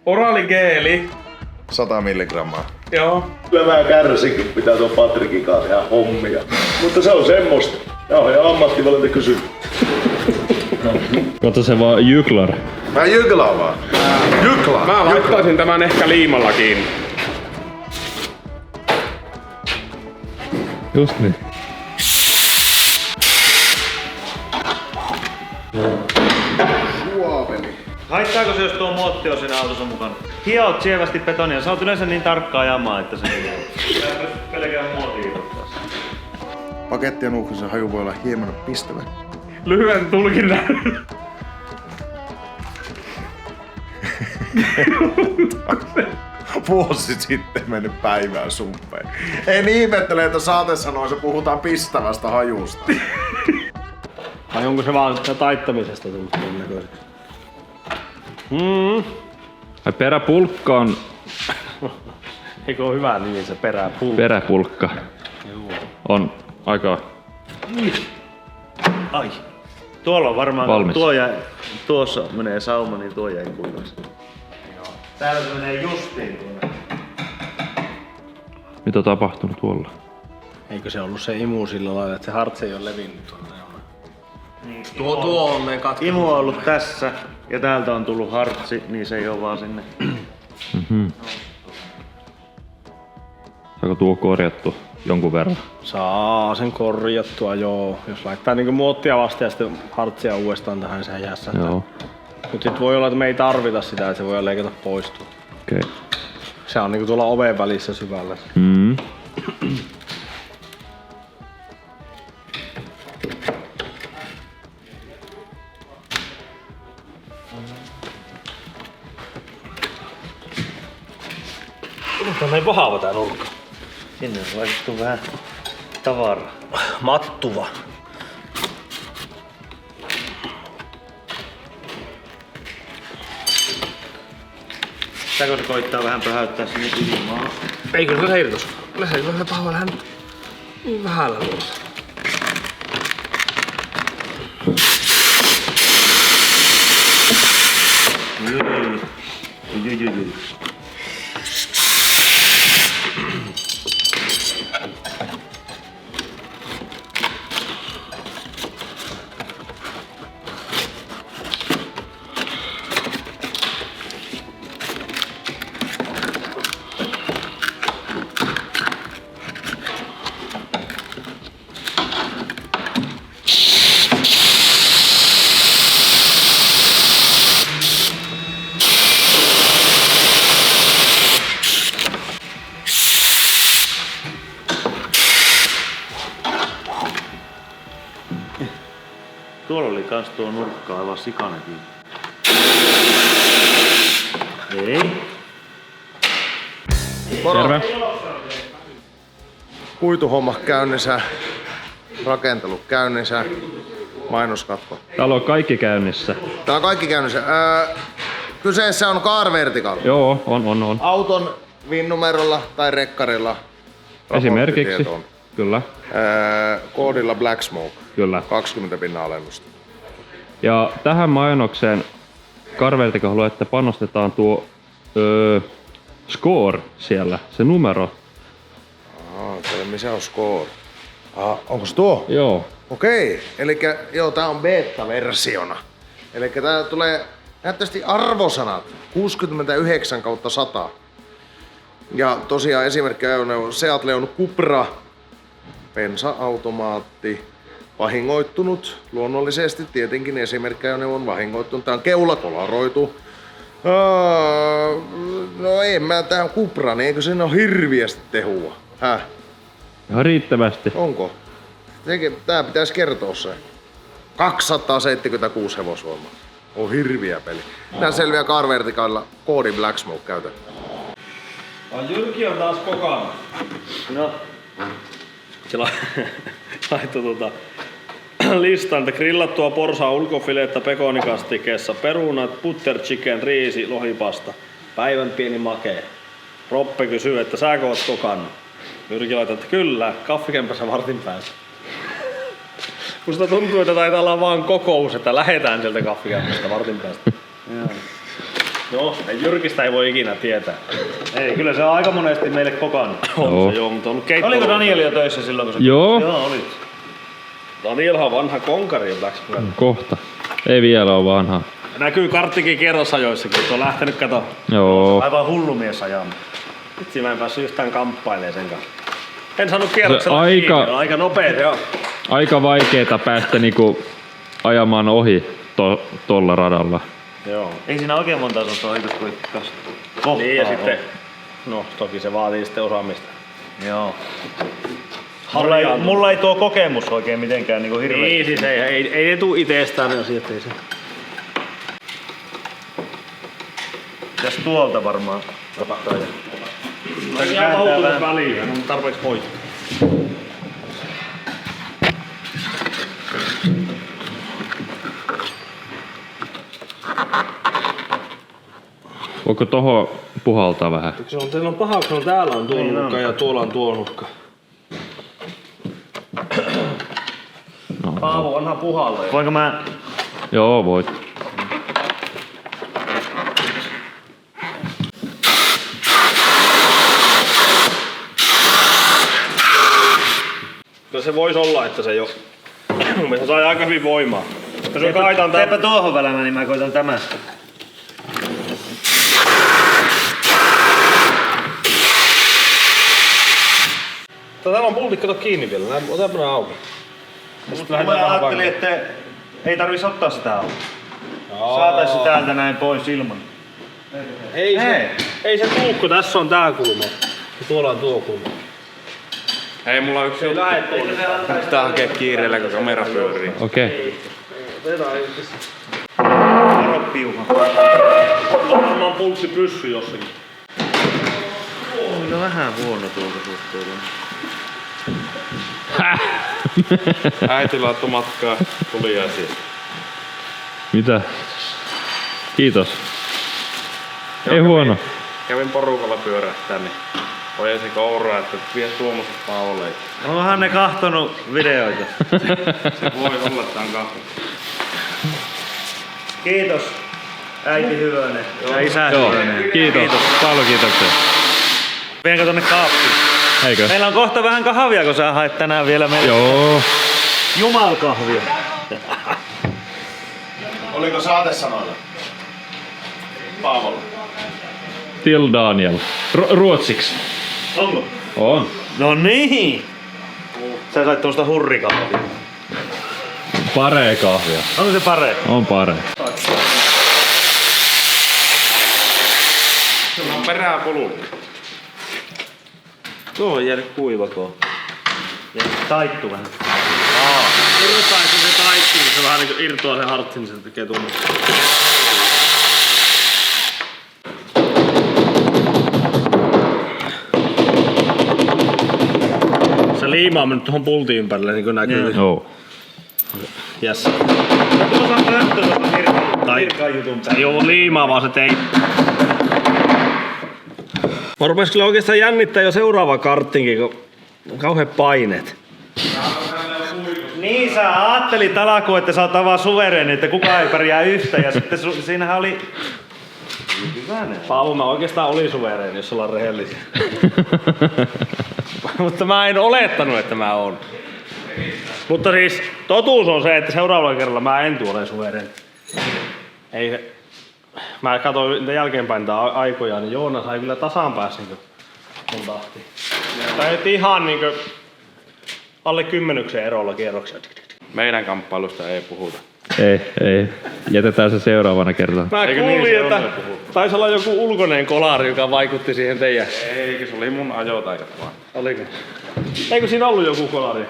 Oraaligeeli. 100 milligrammaa. Joo. Kyllä mä kärsinkin, pitää tuon Patrikin kanssa tehdä hommia. Mutta se on semmoista. Joo, ja ammattivalinta kysy. Kato se vaan jyklar. Mä jyklaan vaan. Jyklaan. Mä laittaisin tämän ehkä liimalla kiinni. Just niin. Suopeli. Haittaako se, jos tuo muotti on siinä autossa mukana? Hiot sievästi betonia. Sä oot yleensä niin tarkkaa jamaa, että se ei pelkään muotiin irrottaa. Pakettien nuuhkisen haju voi olla hieman pistävä. Lyhyen tulkinnan. Vuosi sitten mennyt päivään sumpeen. En ihmettele, että saatesanoissa puhutaan pistävästä hajusta. Vai onko se vaan taittamisesta tullut ton näköiseksi? Ai peräpulkka on Eikö ole hyvä nimi se peräpulkka? peräpulkka. On aika Ai. Tuolla on varmaan, Valmis. tuossa menee sauma, niin tuo jäi kuivaksi. Täällä se menee justiin tuonne. mitä on tapahtunut tuolla. Eikö se ollut se imu sillä lailla, että se hartsi ei ole levinnyt tuonne? Niin, Tuo on meidän katko. imu on ollut tässä ja täältä on tullut hartsi, niin se ei oo vaan sinne. Saako tuo korjattu jonkun verran? Saa sen korjattua, joo. Jos laittaa niinku muottia vasta ja sitten hartsia uudestaan tähän, niin sehän jässähtää. Joo. Mut sit voi olla, että me ei tarvita sitä, että se voi leikata poistua. Okei. Okay. Se on niinku tuolla oven välissä syvällä. Mutta on näin vahava tää nurkka. Sinne on laitettu vähän tavaraa. Mattuva. Pitääkö se koittaa vähän pöhäyttää sinne ilmaa? Eikö se irtos? Kyllä se vähän paha vähän niin vähällä tuossa. Tuolla oli kans tuo nurkka aivan sikanekin. Ei. Terve. Kuituhomma käynnissä. Rakentelu käynnissä. Mainoskatko. Täällä on kaikki käynnissä. Tää on kaikki käynnissä. Kyseessä on Car Vertical. Joo, on. Auton VIN-numerolla tai rekkarilla. Esimerkiksi. raporttitietoon. Kyllä, Koodilla Black Smoke. kyllä. 20 pinnan alennusta. Ja tähän mainokseen Car Vertical haluaa, että panostetaan tuo score siellä, se numero. Missä on score? Onko se tuo? Joo. Okei, elikkä joo, tää on beta-versiona. Elikkä tää tulee näyttävästi arvosanat 69/100. Ja tosiaan esimerkki ajoneuvo Seat Leon Cupra, bensa-automaatti, vahingoittunut. Luonnollisesti tietenkin esimerkki ajoneuvo on vahingoittunut. Tää on keula koloroitu. No en mä tähän Cupraan, eikö siinä ole hirviästi tehua? Häh? Ihan riittävästi. Onko? Tää pitäisi kertoa se. 276 hevosvoimaa. On hirviä peli. Tää selviää Car Verticalilla koodi Black Smoke käytä. Jyrki on taas kokana. No, Se laittoi listan, että grillattua porsaa ulkofilettä pekonikastikeessa, perunat, butter chicken, riisi, lohipasta. Päivän pieni makee. Roppe kysyy, että sääkö oot kokannut? Jyrki laittaa, että kyllä, kahvikämpässä vartin päässä. Musta tuntuu, että taitaa olla vaan kokous, että lähetään sieltä kahvikämpästä vartin päästä. No, Jyrkistä ei voi ikinä tietää. Ei, kyllä se on aika monesti meille kokannut. On se joo, mutta on keitto. Oliko Daniel jo töissä silloin, kun se... Joo. Joo, olit. Danielhan on vanha konkari Black Square. Kohta. Ei vielä ole vanha. Näkyy karttikin kerrosajoissakin, että on lähtenyt kato. Joo. Aivan hullu mies ajamaan. Vitsi mä en päässyt yhtään kamppailemaan sen kanssa. En saanut kierroksella Se kiinni, on aika nopea se on. Aika vaikeeta päästä niinku ajamaan ohi tolla radalla. Joo. Ei siinä oikein monta sellaista ohituskoittaa kohtaa. Niin ja sitten, no toki se vaatii sitten osaamista. Joo. Mulla ei tuo kokemus oikein mitenkään niinku hirveästi. Niin siis ei ne tuu itestään ne asiat, ei se. Mitäs tuolta varmaan tapahtuu? Jää vauhtunen väliin, on tarpeeksi voittaa. Voiko toho puhaltaa vähän? Se on, teillä on paha, kun täällä on tuo nukka ja tuolla on tuo nukka. No. Paavo, anna puhalle. Voinko mä... Joo, voit. Kyllä se voisi olla, että se jo... Mun mielestä sai aika hyvin voimaa. Jos mä kaitan Teepä tuohon välämään, niin mä koitan tämän. Täällä on pultit, kato kiinni vielä. Otapa nää auki. Mä ajattelin, että ei tarvis ottaa sitä auki. Saatais se täältä näin pois ilman. Ei se tuu, kun tässä on tää kulma. Ja tuolla on tuo kulma. Hei, mulla on yksi juttu. Pitää hakea kiireellä, kun kamera pyörii. Okei. Varo piuha. Varmaan pulssi pyssy jossakin. No vähän huono tuolta suhteella. Äiti laittoi matkaa tuliaisiin. Mitä? Kiitos. Ei huono. Kävin porukalla pyörähtää, niin ojensin kouraa, että vie Tuomoset Paavolle. Onhan ne kahtonut videoita. Se voi olla, että on kahtonut. Kiitos äiti Hyvönen ja isä Joo. Hyvönen. Kiitos. Paljon kiitoksia. Vienkö tonne kaappiin? Eikö? Meillä on kohta vähän kahvia, kun sä haet tänään vielä meille. Joo. Jumalkahvia. Oliko saatesanoilla? Paavolla. Till Daniel. Ruotsiksi. Onko? On. No niin! Sä sait tuosta hurrikahvia. Paree kahvia. Onko se paree? On paree. Se on peräpolu. Tuo on jäänyt kuivako. Ja taittu vähän. Irrottaisi se taittuu, se vähän niinku irtoaa se hartsi, niin se tekee tuonne. Se liima on mennyt tuohon pultin ympärille, niin kuin näkyy. Joo. Yes. Tuossa on pönttö tuosta virkaan jutun Se ei oo liimaa, vaan se tei. Mä rupes kyllä oikeastaan jännittää jo seuraava karttinkin, kun on kauhean paineet. Niin sä ajattelit alkuun, että sä oot aivan suvereeni, että kukaan ei pärjää yhtä ja sitten siinähän oli... Hyvänen. Paavo, mä oikeastaan olin suvereeni, jos ollaan rehellisiä. Mutta mä en olettanut, että mä oon. Mutta siis totuus on se, että seuraavalla kerralla mä en ole suvereeni. Ei se... Mä katsoin niitä jälkeenpäin niitä aikoja, niin Joona sai kyllä tasan päässä niin mun tahtiin. Tai nyt ihan niinkö alle 10 erolla kierroksia. Meidän kamppailusta ei puhuta. Ei. Jätetään se seuraavana kertaa. Mä Eikö kuulin, niin se että on, puhuu? taisi olla joku ulkoinen kolari, joka vaikutti siihen teidän. Eikö, se oli mun ajotaikat vaan. Oliko? Eikö siinä ollut joku kolari?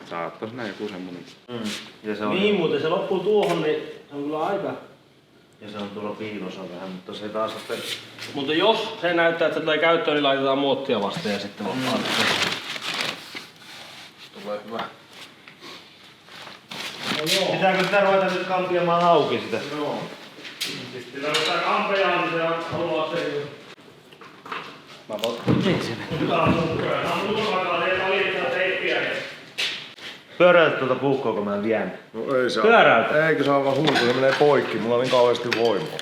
Saattais näin joku semmonen. Ja se on, Niin, muuten se loppuu tuohon, niin se on kyllä aika. ja se on tuolla piilossa vähän, mutta se taas sitten... Mutta jos se näyttää, että se tulee käyttöön, niin laitetaan muottia vasten ja sitten vaan tulee hyvä. Pitääkö sitä ruveta nyt kampiamaan auki sitä? Joo. Sitten sitä kampejaa, niin se haluaa se. Mä voin. Niin se. Hyvä on mukaan. Mä oon ulkoakaan, ei valittaa teippiä. Pyöräytä tuota puukkoa, kun mä vien. No ei saa. Pyöräytä. Eikö saa vaan hullu, se menee poikki. Mulla on niin kauheasti voimaa.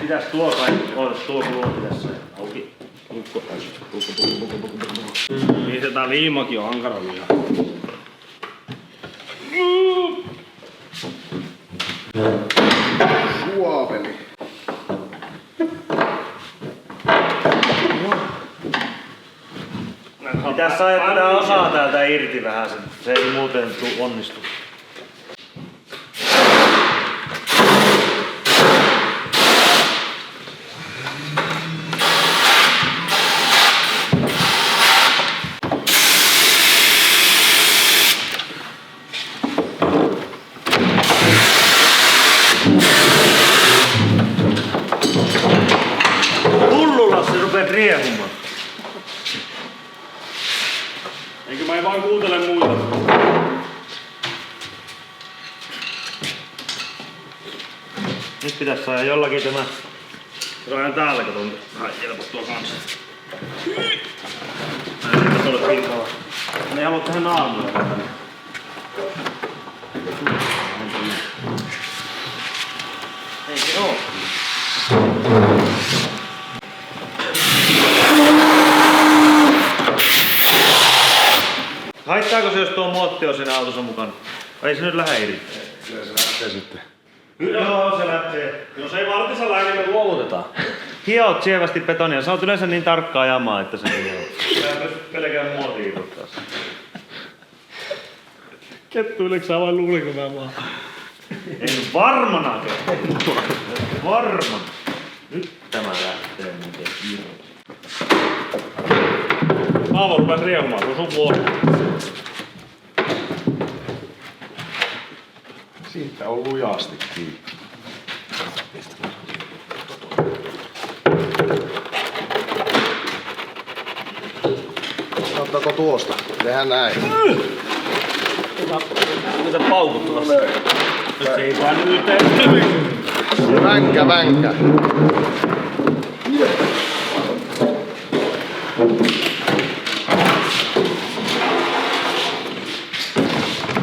Pitäis tuo kaikki. Oot tuo kulma pitäis saada auki. Pukko. Niin se tää liimakin on ankara vielä. Suoveli. Pitäis saada tätä osaa täältä irti vähän sen. Se ei muuten onnistu. Hullulla se rupeat riehumaan. Eikö mä en vaan kuuntele muita? Nyt pitäis saada jollakin tämä. Se on ihan täällä, kato. Ai, helpottua kanssa. Näin, se on pinkalla. Ne haluat tähän naamalle. Ei se oo. Haittaako se, jos tuo muotti on siinä autossa mukana? Ei se nyt lähde irti. Kyllä se lähtee sitten. Joo, se lähtee. Jos ei vartissa lähde, niin me luovutetaan. Hiot sievästi betonia. Sä oot yleensä niin tarkkaa ajamaan, että se ei ole. Sä pystyt pelkään muotiin irrottaa sen. Kettuileksä vai luuliko mä vaan? En varmana kertaa. Varmana. Nyt tämä lähtee muuten irti. Paavo rupes riehumaan, se on sun vuoro. Siitä on lujasti kiinni. Ottaako tuosta? Tehdään näin. Mitä paukut tuossa? Nyt se ei vaan yhteen. Vänkä, vänkä.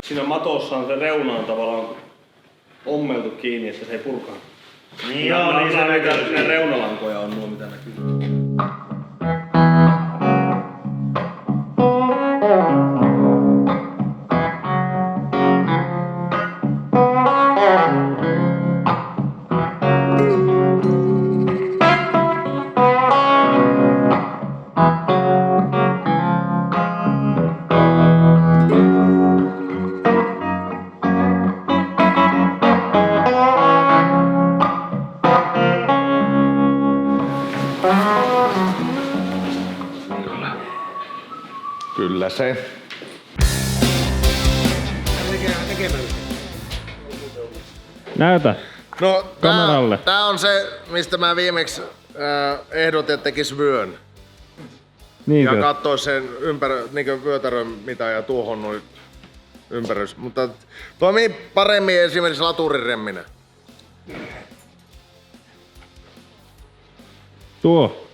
Siinä matossa on se reunaan tavallaan ommeltu kiinni, että se ei purkaa. Niin joo, niin se näkyy. Ne reunalankoja on nuo mitä näkyy. Kyllä se. Näytä. No, Kameralle. tää on se, mistä mä viimeksi ehdotin, että tekis vyön. Niinkö? Ja katsois sen niin vyötärön mitä ja tuohon noin ympärys. Mutta toimii paremmin esimerkiksi laturiremminä. Tuo.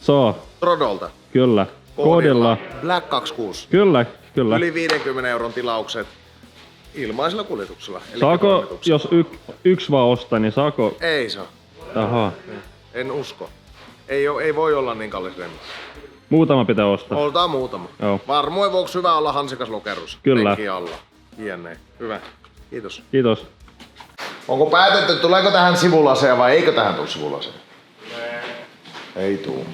Saa. Trodolta. Kyllä. Koodilla. Black 26. Kyllä, kyllä. Yli 50 euron tilaukset ilmaisella kuljetuksella. Saako, toimituksella. jos yksi vaan ostaa, niin saako? Ei saa. Aha. En usko. Ei voi olla niin kallis remmi. Muutama pitää ostaa. Oltaan muutama. Joo. Varmoin vuoksi hyvä olla hansikas lokerus. Kyllä. Penkin alla. Hienee. Hyvä. Kiitos. Kiitos. Onko päätetty, tuleeko tähän sivulaseen vai eikö tähän tule sivulaseen? Ei tuu.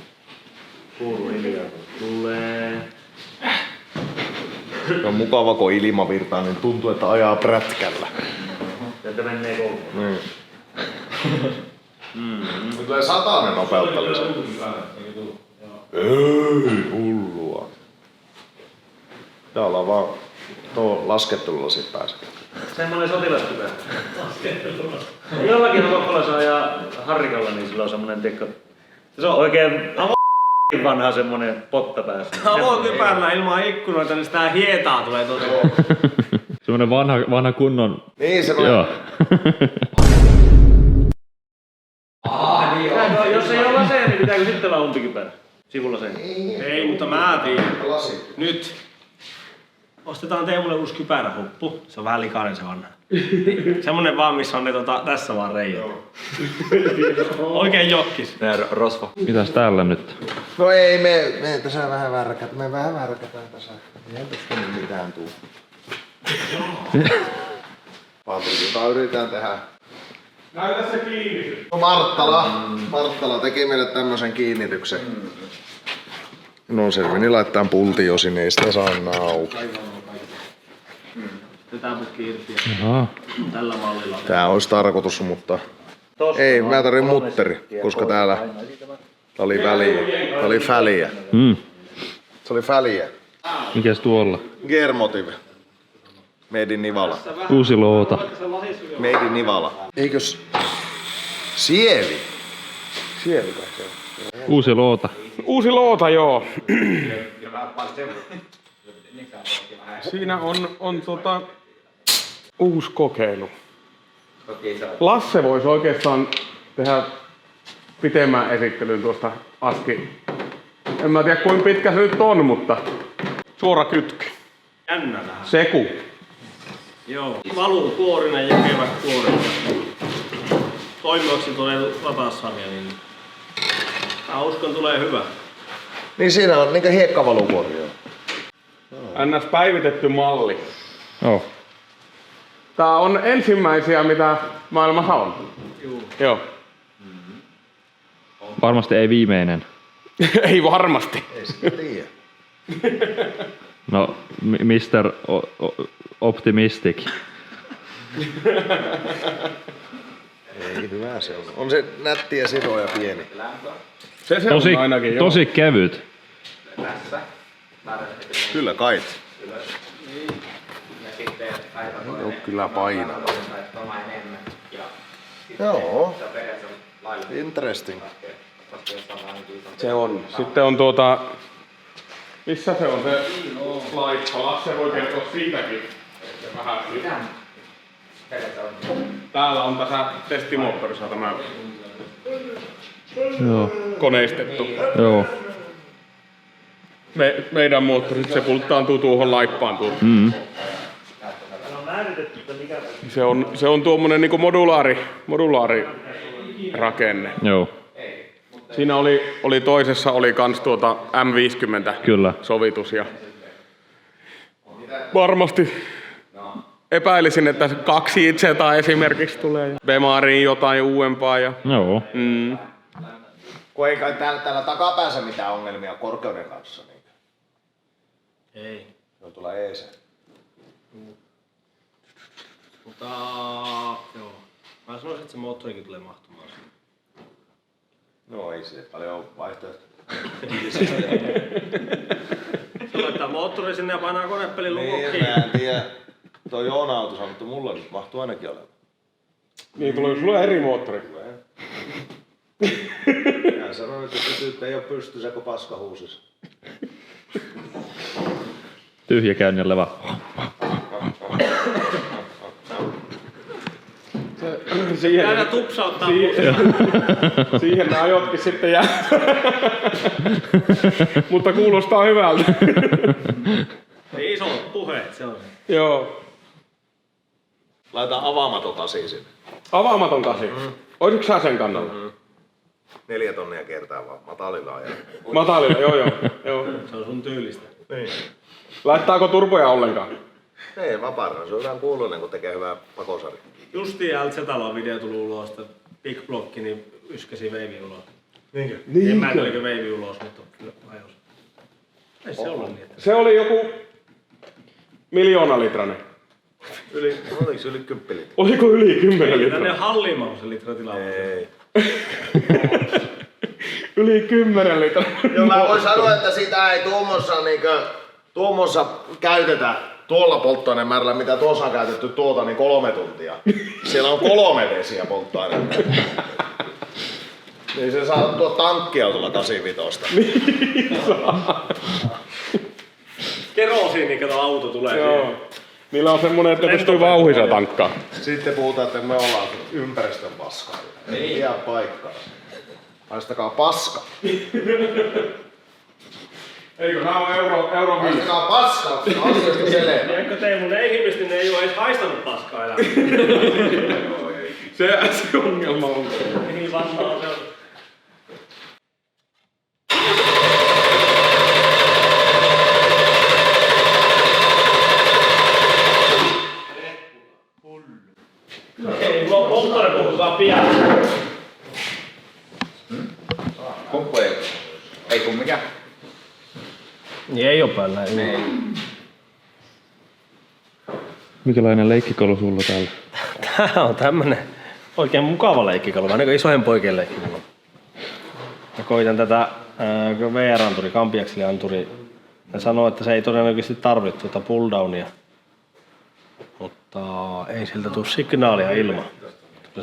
Kuuluu hiljaa. Tulee. Se on mukava, kun ilma virtaa, niin tuntuu, että ajaa prätkällä. Sieltä menee kouluun. Nyt tulee 100 nopeutta lisää. Ei, hullua. Tää ollaan vaan tuo laskettelulla sit pääsee. Semmonen sotilaskypä. Jollakin hokolla ja Harrikalla, niin sillä on semmonen tekko. Se on oikein vanha semmonen potta päässä. Avokypärällä ilman ikkunoita, niin sitä hietaa tulee tuolta. Semmonen vanha kunnon... Niin se Joo. Jos ei ole laseja, niin pitää Pitääkö sitten olla umpikypärä? Sivulla sen. Ei, mutta mä tiedän. Nyt. Ostetaan Teemulle uusi kypärähuppu. Se on vähän likainen se vanha. Niin, semmonen vaan, missä on ne tässä vaan reijät. Oikein jokkis. Rosvo. Mitäs täällä nyt? No ei, me tässä vähän värkätään. Me vähän värkätään tässä. Ei tästä mitään tuu. Patrikin yritetään tehdä. Näytä se kiinni. No Marttala teki meille tämmösen kiinnityksen. No Selvini laittaa pultin jo sinne, ei sitä saa auki. Tätä putki irti Jaha. tällä mallilla. Tää olisi tarkoitus, mutta ei, mä tarvin mutteri, koska täällä oli väliä. Tää oli fäliä. Se oli fäliä. Mikäs tuolla? Gearmotive. Made in Nivala. Uusi loota. Made in Nivala. Eikös Sievi? Sievi kai se on. Uusi loota. Uusi loota, joo. Siinä on uusi kokeilu. Lasse voisi oikeastaan tehdä pitemmän esittelyn tuosta Aski. En mä tiedä kuinka pitkä se nyt on, mutta suora kytky. Jännä vähän. Seku. Joo. Valuu kuorinen, jykevä kuorinen. Toimivaksi tulee lataussarja, niin mä uskon tulee hyvä. Niin siinä on niinkö hiekkavalukuori. NS päivitetty malli. Joo. Tää on ensimmäisiä, mitä maailmassa on. Joo. Varmasti ei viimeinen. Ei varmasti. Ei sitä tiedä. No, Mr. Optimistic. Ei hyvä se on. On se nätti ja siro ja pieni. Se Tosi, on ainakin, joo. tosi kevyt. Kyllä kait. On kyllä painava. Joo. Interesting. Se on. Sitten on missä se on se laitto? Lasse voi kertoa siitäkin. Että vähän täällä on tässä testimoottorissa tämä Joo. koneistettu. Joo. Meidän moottorit, se pulttaantuu tuohon laippaan tuohon. Se on tuommoinen niinku modulaari rakenne. Joo. Siinä oli toisessa oli kans M50 Kyllä. sovitus ja varmasti epäilisin, että 2 itseltaan esimerkiksi tulee. Bemariin jotain uudempaa ja Joo. Kun ei kai täällä takapäässä mitään ongelmia korkeuden kanssa. Niin. Ei. No tulee EC. Mutta joo. Mä sanoisin, että se moottorikin tulee mahtumaan. No ei se paljon vaihtoehto. Se laittaa moottori sinne ja painaa konepelin lukot Niin, kiinni. mä en tiedä. Toi Joona-auto sanoi, että mulla nyt mahtuu ainakin olemaan. niin tuleeko sulla eri moottori? Hän sanoi, että tytöt ei oo pystyssä kuin paskahuusissa. Tyhjäkäynnillä vaan. Aina tupsauttaa Siihen ne ajotkin sitten jää. Mutta kuulostaa hyvältä. Niin isot puheet, se on. Joo. Laitetaan avaamaton kasi sinne. Avaamaton kasi. Olisitko sä sen kannalla? 4 tonnia kertaa vaan matalilla ajalla. Matalilla, joo. Se on sun tyylistä. Niin. Laittaako turboja ollenkaan? Ei vaparana, se on ihan kuuluinen kun tekee hyvää pakosarjaa. Justiin LZ-talon video tuli ulos, että Big Block, niin yskäsi veivi ulos. Niinkö? En mä tuliko veivi ulos, mutta kyllä ajos. Ei se ollut niin, että... Se oli joku 1 miljoona litranen. Oliko se yli 10 litraa? Oliko yli 10 Tänne litraa? halliin mahu se litra tilaa. Ei. Yli 10 litraa. Joo, mä voin sanoa, että sitä ei tuommoissa käytetä tuolla polttoainemäärällä, mitä tuossa on käytetty niin 3 tuntia. Siellä on 3 desiä polttoainetta. Niin se saa tuo tankkiautolla 85. Kerosiini, kato auto tulee. Joo. Niillä on semmonen, että pystyy vauhissa tankkaa. Sitten puhutaan, että me ollaan ympäristön paskaa. Ei pidä paikkaa. Haistakaa paska. Eikö nää on euro 5? Haistakaa paska, asioista selvä. Eikö Teemu leihimisti, ne ei oo edes haistanut paskaa elämään. Se ongelma on. Niin varmaan se on. Ei, mulla on polttoainepumpukaan pian. Pumppu ei kun mikä? Niin ei oo päällä. Ei. Mikälainen leikkikalu sulla täällä? Tää on tämmönen oikein mukava leikkikalu, vähän niinku isojen poikien leikkikalu. Mä koitan tätä VR-anturi, Kampiakseli-anturi. Ne sanoo, että se ei todennäköisesti tarvitse tuota pulldownia. Mutta ei siltä tuu signaalia ilman.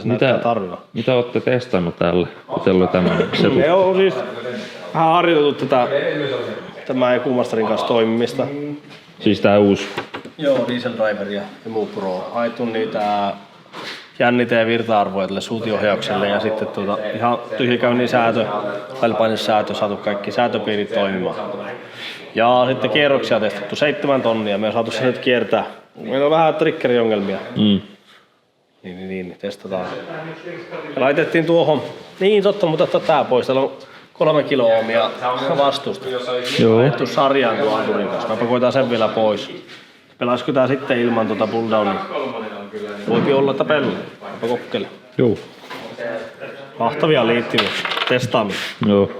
Se näyttää tarviva. Mitä ootte testannut täällä? Teillä on tämmönen setu. Me on siis vähän harjoiteltu tätä tämän EQ-masterin kanssa toimimista. Siis tää uusi. Joo, Diesel Driver ja muu Pro. Haettu niitä jännite- ja virta-arvoja tälle suutiohjaukselle ja sitten ihan tyhjäkäynnin säätö, välipainesäätö, saatu kaikki säätöpiirit toimimaan. Ja sitten kierroksia testattu 7 tonnia, me on saatu se nyt kiertää. Meillä on vähän triggeriongelmia. Niin, testataan. Ja laitettiin tuohon, niin totta, mutta tää pois, täällä on 3 kiloohmia vastusta. Joo. Laitettu sarjaan tuon anturin kanssa, mä pakoitaan sen vielä pois. Pelaisiko tää sitten ilman tuota pulldownia? Voipi olla, että pelaa. Mä kokkele. Joo. Mahtavia liittyvyys. Testaaminen. Joo.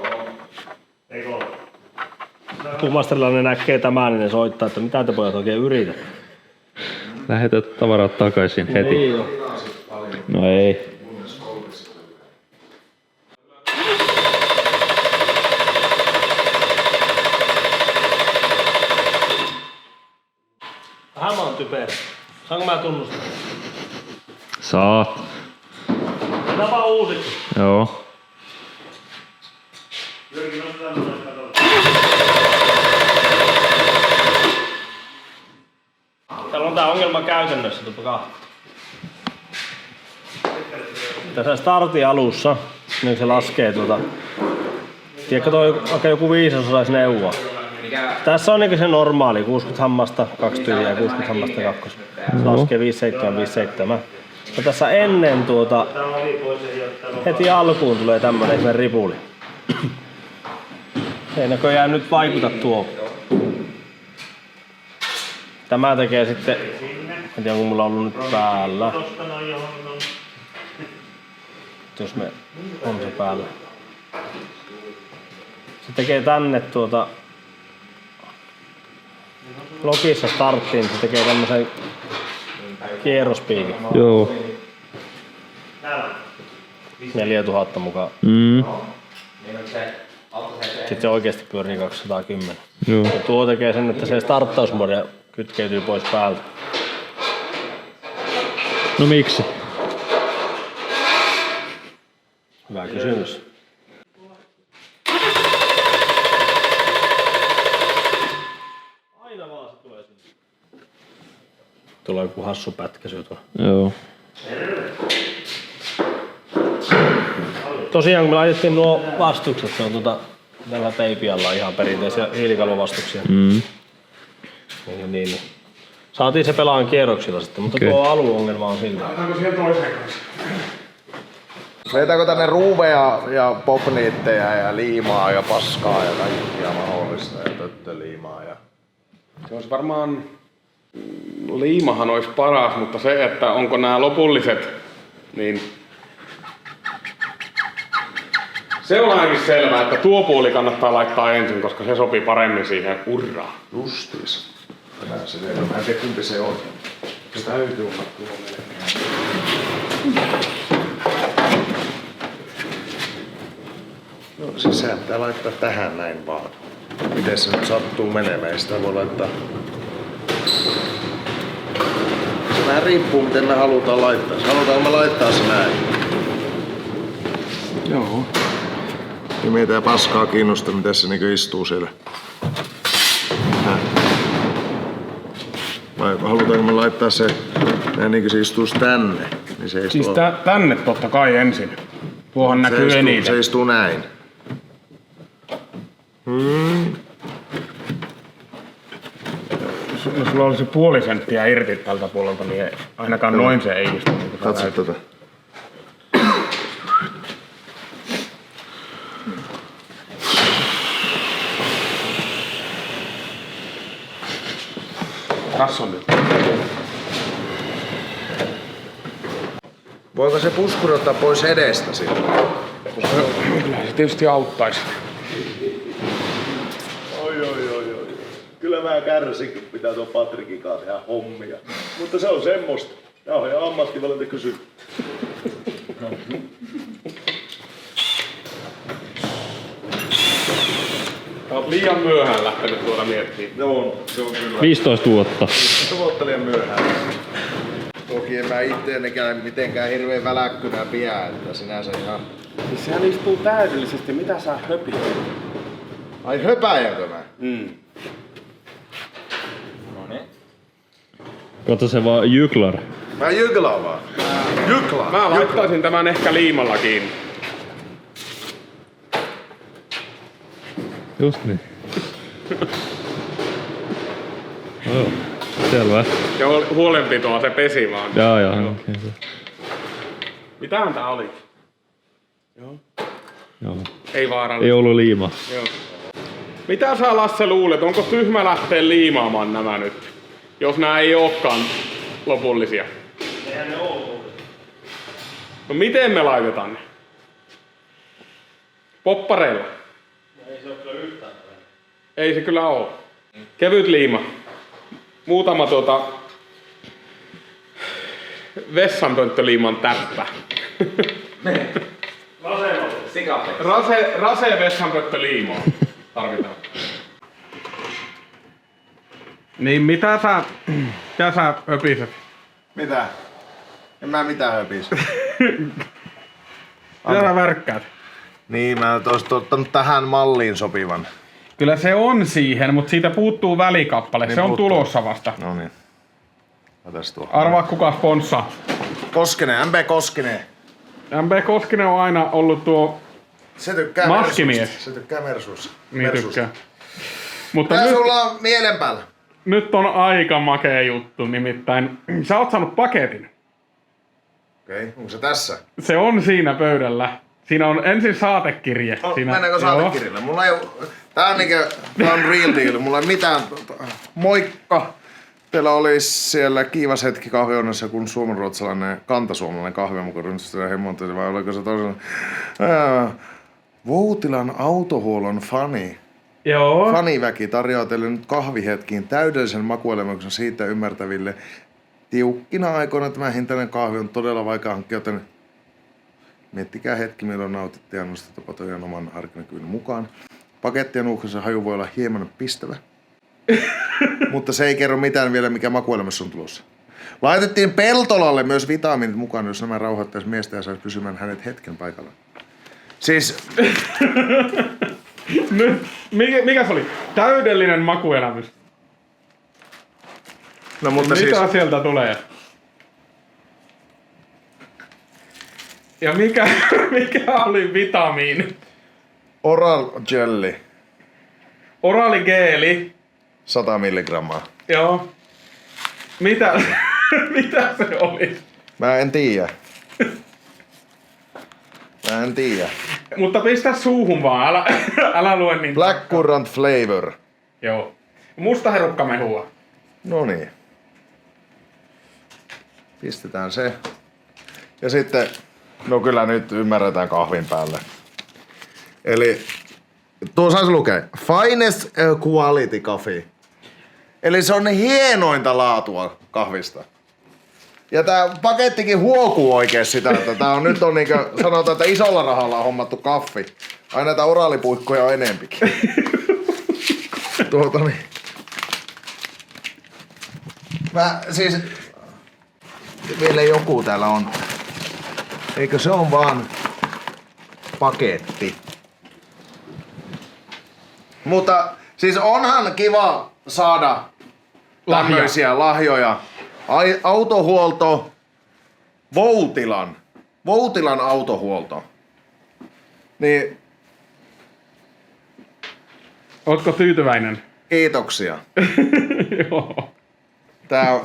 Kun masterilla ne näkee tämän, niin ne soittaa, että mitä te pojat oikein yrität. Lähetät tavarat takaisin heti. Niin jo. No ei. Vähän mä oon typerä. Saanko mä tunnustaa? Saat. Tapa uusiksi. Joo. Täällä on tää ongelma käytännössä, tupakaa. Tässä startin alussa, niin se laskee tiedätkö toi vaikka joku 5 saisi neuvoa. Tässä on niinku se normaali, 60 hammasta, 2 tyhjää, 60 hammasta, 2. Se laskee 57, 57. Ja tässä ennen heti alkuun tulee tämmönen esimerkiksi ripuli. Ei näköjään nyt vaikuta tuo. Tämä tekee sitten, en tiedä kun mulla on ollut nyt päällä. Jos me on se päällä. Se tekee tänne logissa starttiin, se tekee tämmösen kierrospiikin. Joo. 4000 mukaan. Sitten se oikeesti pyörii 210. Joo. Ja tuo tekee sen, että se starttausmodi kytkeytyy pois päältä. No miksi? Hyvä kysymys. Aina vaan se tulee sinne. Tulee joku hassu pätkäsy tuolla. Joo. Tosiaan kun me laitettiin nuo vastukset, se on tällä teipialla ihan perinteisiä hiilikalvovastuksia. Niin. Saatiin se pelaan kierroksilla sitten, mutta tuo aluongelma on siltä. Laitaanko siihen toiseen kanssa? Vetääkö tänne ruuveja ja popniittejä ja liimaa ja paskaa ja kaikkia mahdollista ja töttöliimaa ja... Se olisi varmaan... Liimahan olisi paras, mutta se, että onko nämä lopulliset, niin... Se on ainakin selvää, että tuo puoli kannattaa laittaa ensin, koska se sopii paremmin siihen urraan. Justiis. Mä en tiedä kumpi se on. Se täytyy olla tuo No siis sehän pitää laittaa tähän näin vaan. Miten se nyt sattuu menemään, sitä voi laittaa. Se vähän riippuu miten me halutaan laittaa. Halutaanko me laittaa se näin? Joo. Ja meitä ei paskaa kiinnosta miten se niinku istuu siellä. Vai halutaanko me laittaa se näin niinku se istuisi tänne? Niin se istuu... Siis tänne totta kai ensin. Tuohon näkyy eniten. Se istuu näin. Jos sulla olisi puoli senttiä irti tältä puolelta, niin ainakaan noin se ei istu. Niin katso tätä. Tässä on nyt. Voiko se puskuri ottaa pois edestä siitä? Kyllä se tietysti auttaisi. Oi. Kyllä mä kärsin, kun pitää tuon Patrikin kanssa tehdä hommia. Mutta se on semmoista. Tää on ihan ammattivalinta kysymys. Sä oot liian myöhään lähtenyt tuolla miettimään. Se on kyllä. 15 vuotta. 15 vuotta liian myöhään. Toki en mä itteennekään mitenkään hirveen väläkkynä piä, että sinänsä ihan... Siis sehän istuu täydellisesti. Mitä sä höpit? Ai höpäjäkö mä? Kato se vaan jyklar. Mä jyklaan vaan. Mä laittaisin tämän ehkä liimalla kiinni. Just niin. Joo, selvä. Ja huolenpitoa se pesi vaan. Joo. Okay. Mitähän tää oli? Joo. Ei vaarallista. Ei ollut liimaa. Joo. Mitä sä Lasse luulet? Onko tyhmä lähteä liimaamaan nämä nyt? Jos nää ei ookaan lopullisia. Eihän ne oo. No miten me laitetaan ne? Poppareilla? Ei se oo kyllä yhtään tällä. Ei se kyllä oo. Kevyt liima. Muutama vessanpönttöliiman täppä. Rase vessanpönttöliimaa tarvitaan. Niin mitä sä höpiset? Mitä? En mä mitään höpis. Mitä sä värkkäät? Niin, mä ois ottanut tähän malliin sopivan. Kyllä se on siihen, mutta siitä puuttuu välikappale. Niin se on puuttuu. tulossa vasta. No niin. Otas tuo. Arvaa kuka sponssaa. Koskinen, MB Koskinen. MB Koskinen on aina ollut tuo Se tykkää Maskimies. Mersusta. Se tykkää Mersusta. Niin tykkää. Mutta Tää nyt, sulla on mielen päällä. nyt on aika makea juttu, nimittäin sä oot saanut paketin. Okei, onko se tässä? Se on siinä pöydällä. Siinä on ensin saatekirje. Siinä, Mennäänkö saatekirjalle? Mulla ei tää on real deal. Mulla ei mitään. Moikka! Teillä oli siellä kiivas hetki kahvionnassa, kun suomenruotsalainen kantasuomalainen kahvi mukaan hemmontaisi, vai oliko se toisella? Voutilan autohuollon fani. Joo. Faniväki tarjoaa teille nyt kahvihetkiin täydellisen makuelemuksen siitä ymmärtäville. Tiukkina aikoina tämä hintainen kahvi on todella vaikea hankkia, joten miettikää hetki, milloin nautitte ja nostatte patojen oman harkinnakyvyn mukaan. Pakettien uhkassa haju voi olla hieman pistävä. Mutta se ei kerro mitään vielä, mikä makuelämässä on tulossa. Laitettiin Peltolalle myös vitamiinit mukaan, jos nämä rauhoittaisi miestä ja saisi pysymään hänet hetken paikalla. Siis... Nyt, mikä se oli? Täydellinen makuelämys. No mutta Mitä siis... sieltä tulee? Ja mikä oli vitamiini? Oral jelly. Oraaligeeli. 100 milligrammaa. Joo. Mitä se oli? Mä en tiedä. Mutta pistä suuhun vaan, älä lue niin. Black currant flavor. Joo. Musta herukkamehua. No niin. Pistetään se. Ja sitten, no kyllä nyt ymmärretään kahvin päälle. Eli tuossa se lukee finest quality coffee. Eli se on hienointa laatua kahvista. Ja tää pakettikin huokuu oikein sitä, että tää on nyt on niinkö, sanotaan, että isolla rahalla on hommattu kaffi. Aina näitä oraalipuikkoja on enempikin. Niin. Mä siis... Vielä joku täällä on. Eikö se on vaan paketti? Mutta siis onhan kiva saada tämmöisiä lahjoja. Autohuolto, Voutilan autohuolto. Niin, Ootko tyytyväinen? kiitoksia. Joo.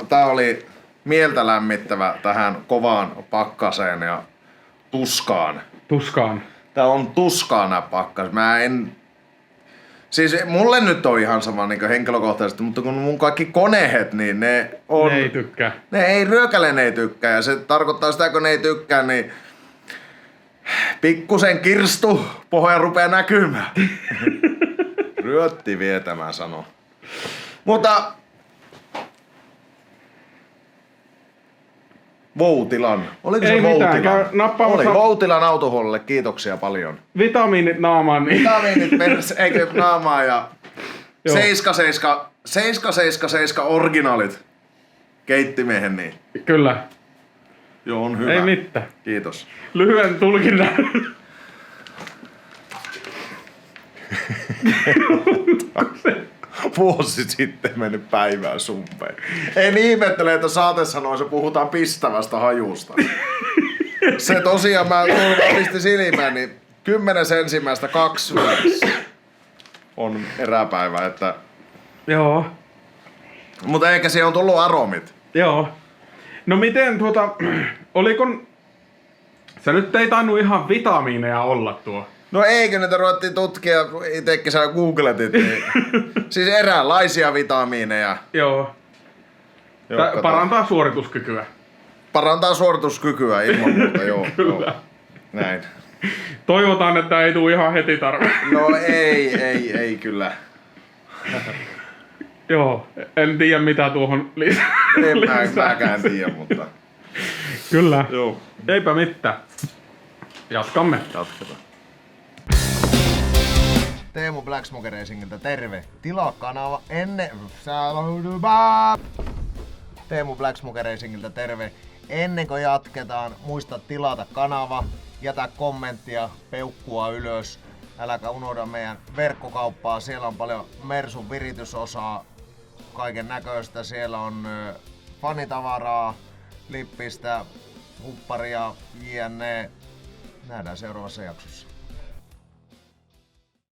Tää oli mieltä lämmittävä tähän kovaan pakkaseen ja tuskaan. Tuskaan. Tää on tuskaa nää pakkas. Siis mulle nyt on ihan sama niin henkilökohtaisesti, mutta kun mun kaikki koneet, niin ne on... Ne ei tykkää. Ryökäleen ei tykkää, ja se tarkoittaa sitä, kun ne ei tykkää, niin pikkusen kirstu pohja rupeaa näkymään. Ryötti vietämään sano. Mutta Voutilan. Oliko Ei se mitään, käy Voutilan? nappaamassa- Oli Voutilan autohuollolle, kiitoksia paljon. Vitamiinit naamaan, niin Vitamiinit eikö naamaa ja Joo. 777 originaalit keittimiehen niin. kyllä. Joo, on hyvä. Ei mitään. Kiitos. Lyhyen tulkinnan. Vuosi sitten mennyt päivään sumpeen. En ihmettele, että saatesanoissa puhutaan pistävästä hajusta. Se tosiaan, mä pistin silmään, niin 10.1.2 on eräpäivä, että... Joo. Mutta eikä siihen on tullut aromit. Joo. No miten oliko... Se nyt ei tainnut ihan vitamiineja olla tuo. No eikö niitä ruvettiin tutkia, itsekin sä googletit, niin... siis eräänlaisia vitamiineja. Joo. Parantaa suorituskykyä. Parantaa suorituskykyä ilman muuta, joo. Kyllä. Joo. Näin. Toivotaan, että ei tule ihan heti tarve. No ei kyllä. Joo, en tiedä mitä tuohon En mäkään tiedä, mutta... Kyllä. Joo. Eipä mitään. Jatkamme. Jatketaan. Teemu Black Smoke Racingiltä terve. Tilaa kanava ennen... Teemu Black Smoke Racingiltä terve. Ennen kuin jatketaan, muista tilata kanava. Jätä kommenttia, peukkua ylös. Äläkä unohda meidän verkkokauppaa. Siellä on paljon Mersun viritysosaa. Kaiken näköistä. Siellä on fanitavaraa, lippistä, hupparia, jne. Nähdään seuraavassa jaksossa.